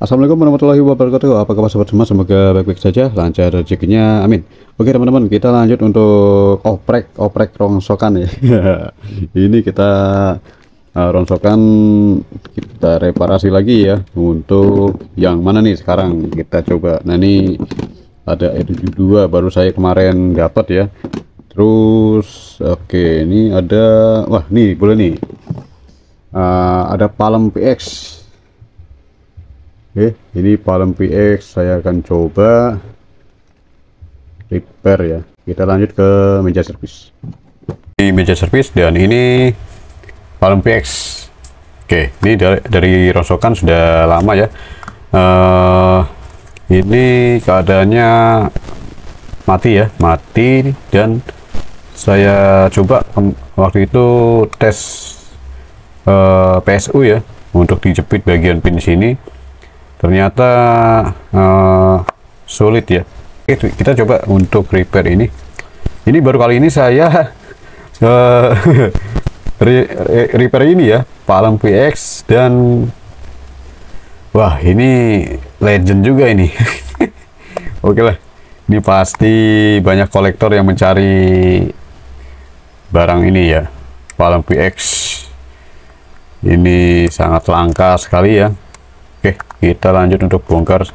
Assalamualaikum warahmatullahi wabarakatuh. Apa kabar sobat semua? Semoga baik-baik saja, lancar rezekinya, amin. Oke teman-teman, kita lanjut untuk oprek rongsokan ya. Ini kita rongsokan, kita reparasi lagi ya. Untuk yang mana nih sekarang kita coba. Nah ini ada E72 baru saya kemarin dapat ya. Terus oke, ini ada, wah nih boleh nih. Ada Palem PX. Oke, ini Palem PX saya akan coba repair ya. Kita lanjut ke meja servis. Ini meja servis dan ini Palem PX. Oke, ini dari rongsokan sudah lama ya. Ini keadaannya mati ya, mati, dan saya coba waktu itu tes PSU ya untuk dijepit bagian pin sini. Ternyata sulit ya. Kita coba untuk repair ini. Ini baru kali ini saya repair ini ya, Palem PX, dan wah ini legend juga ini. Oke lah, ini pasti banyak kolektor yang mencari barang ini ya, Palem PX. Ini sangat langka sekali ya. Oke, kita lanjut untuk bongkar.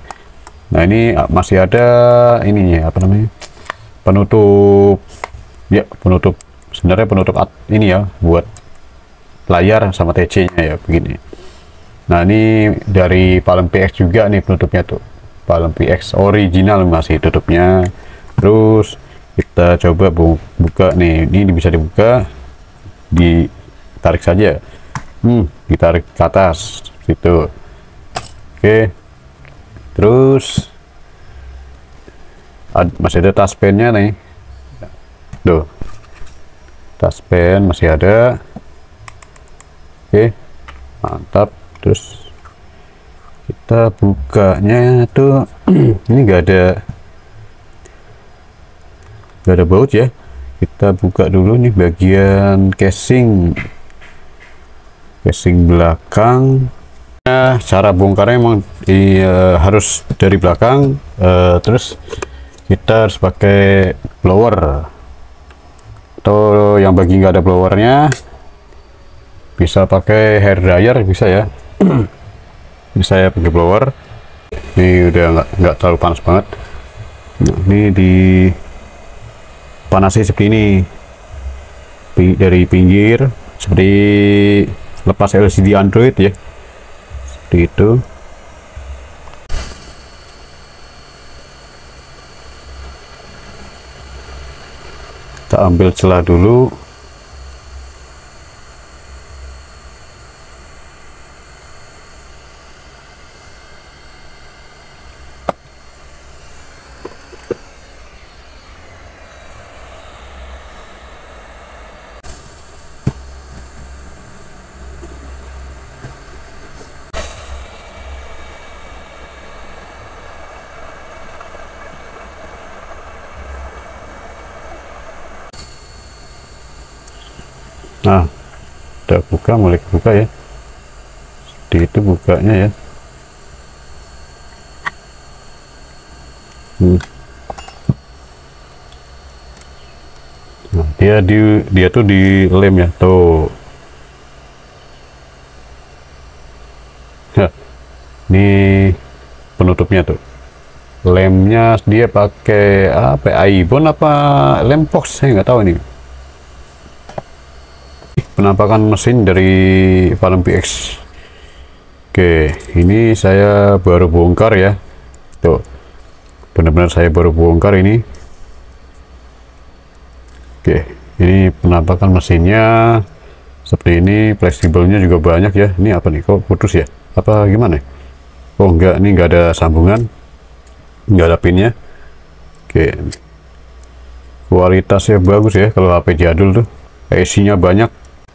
Nah ini masih ada ininya, apa namanya, penutup ya, penutup sebenarnya penutup ini ya buat layar sama TC nya ya, begini. Nah ini dari Palem PX juga nih penutupnya tuh, Palem PX original masih tutupnya. Terus kita coba buka nih, ini bisa dibuka, ditarik saja, ditarik ke atas gitu. Oke, terus masih ada taspennya nih, tuh taspen masih ada. Oke, mantap. Terus kita bukanya tuh ini nggak ada baut ya. Kita buka dulu nih bagian casing belakang. Nah, cara bongkarnya emang harus dari belakang, terus kita harus pakai blower, atau yang bagi nggak ada blowernya bisa pakai hair dryer, bisa ya. Bisa ya pakai blower. Ini udah nggak terlalu panas banget. Nah, ini dipanasi segini dari pinggir, seperti lepas LCD Android ya, itu. Kita ambil celah dulu. Nah, udah buka, mulai buka ya, seperti itu bukanya ya. Nah, dia tuh di lem ya, tuh. Nah, ini penutupnya tuh, lemnya dia pakai apa, Aibon apa lem box, saya nggak tahu ini. Penampakan mesin dari Palem PX. Oke, ini saya baru bongkar ya, tuh, benar-benar saya baru bongkar ini. Oke, ini penampakan mesinnya seperti ini. Fleksibelnya juga banyak ya. Ini apa nih, kok putus ya, apa gimana? Oh enggak, ini enggak ada sambungan, enggak ada pinnya. Oke, kualitasnya bagus ya kalau HP jadul tuh. IC-nya banyak,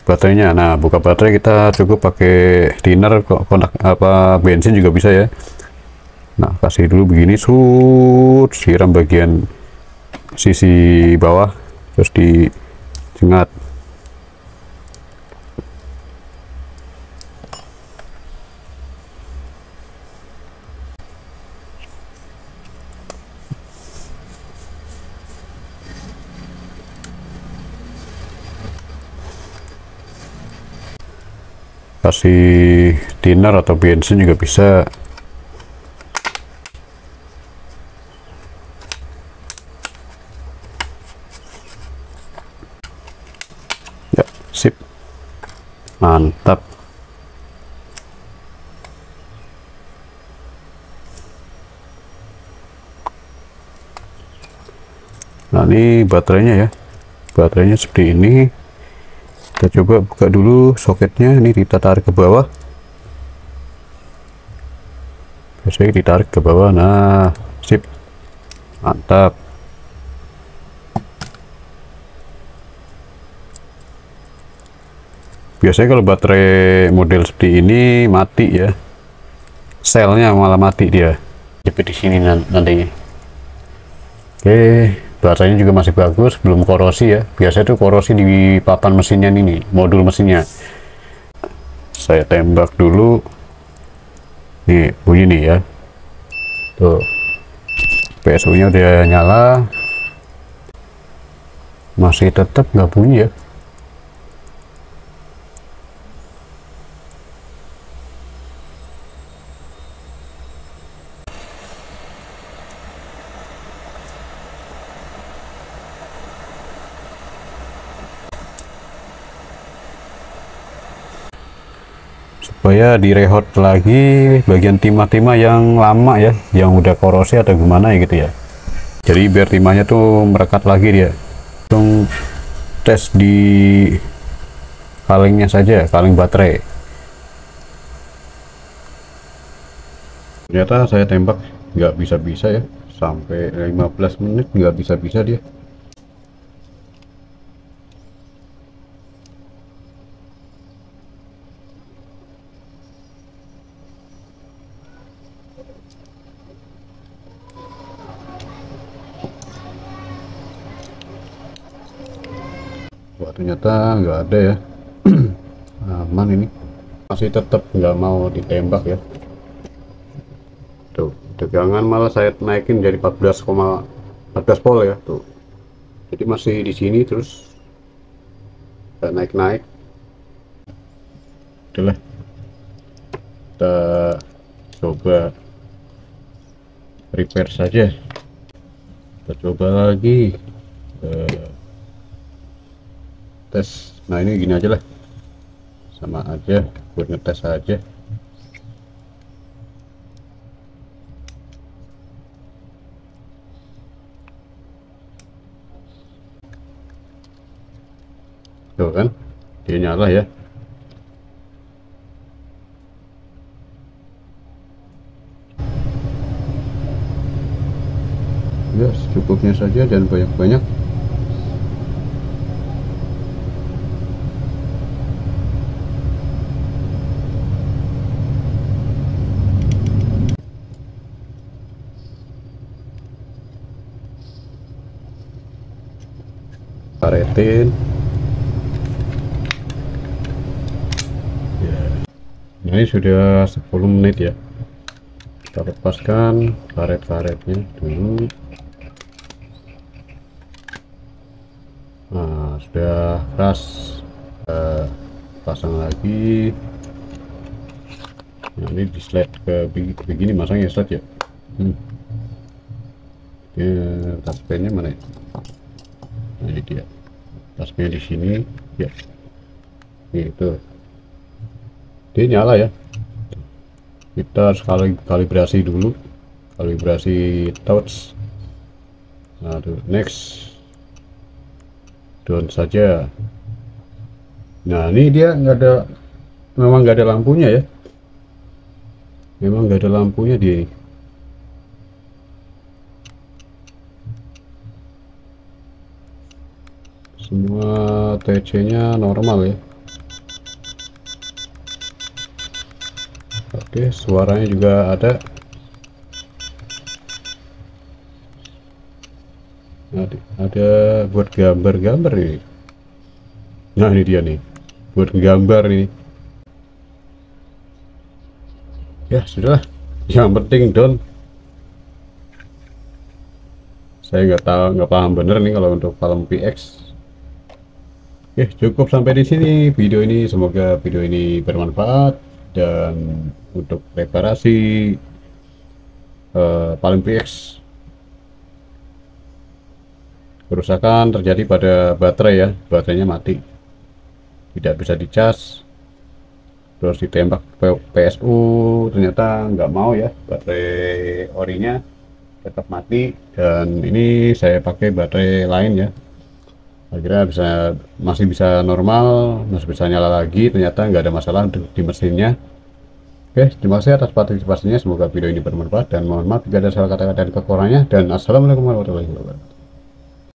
baterainya. Nah, buka baterai kita cukup pakai thinner, kontak apa bensin juga bisa ya. Nah, kasih dulu begini, siram bagian sisi bawah, terus dijengat. kasih thinner atau bensin juga bisa. Ya, sip, mantap. Nah, ini baterainya ya, baterainya seperti ini. Kita coba buka dulu soketnya. Ini kita tarik ke bawah, biasanya ditarik ke bawah. Nah, sip, mantap. Biasanya kalau baterai model seperti ini mati ya, selnya malah mati dia. Jepit di sini nantinya. Oke, baterainya juga masih bagus, belum korosi ya. Biasanya tuh korosi di papan mesinnya ini, modul mesinnya. Saya tembak dulu. Nih, bunyi nih ya. Tuh, PSU-nya udah nyala. Masih tetap nggak bunyi ya. Supaya direhot lagi bagian timah-timah yang lama ya, yang udah korosi atau gimana ya gitu ya. Jadi biar timahnya tuh merekat lagi dia. Langsung tes di kalengnya saja, kaleng baterai. Ternyata saya tembak nggak bisa-bisa ya, sampai 15 menit nggak bisa-bisa dia. Wah, ternyata nggak ada ya. Aman ini, masih tetap nggak mau ditembak ya. Tuh, tegangan malah saya naikin jadi 14 volt ya tuh. Jadi masih di sini terus nggak naik-naik. Itulah, kita coba repair saja. Kita coba lagi tes. Nah, ini gini aja lah, sama aja buat ngetes aja. Tuh kan, dia nyala ya. Ya, secukupnya saja, jangan banyak-banyak. Karetin ya. Ini sudah 10 menit ya. Kita lepaskan karet-karetnya dulu. Nah, sudah keras. Pasang lagi. Nah, ini di slide ke begini masangnya slide ya. Touchpad-nya mana ya? Nah, ini dia tasnya di sini ya. Gitu, dia nyala ya. Kita harus kalibrasi dulu, kalibrasi touch. Nah, tuh, next, down saja. Nah, ini dia nggak ada, memang nggak ada lampunya ya, memang nggak ada lampunya dia ini. Semua TC nya normal ya. Oke, suaranya juga ada. Ada buat gambar-gambar ini. Nah, ini dia nih, buat gambar ini. Ya sudahlah, yang penting down. Saya nggak tahu, nggak paham bener nih kalau untuk Palm PX. Cukup sampai di sini video ini. Semoga video ini bermanfaat, dan untuk reparasi paling PX, kerusakan terjadi pada baterai ya, baterainya mati, tidak bisa dicas, terus ditembak PSU ternyata nggak mau ya, baterai orinya tetap mati. Dan ini saya pakai baterai lain ya, akhirnya masih bisa normal, masih bisa nyala lagi, ternyata nggak ada masalah di mesinnya. Oke, terima kasih atas partisipasinya, semoga video ini bermanfaat, dan mohon maaf jika ada salah kata-kata dan kekurangannya, dan assalamualaikum warahmatullahi wabarakatuh.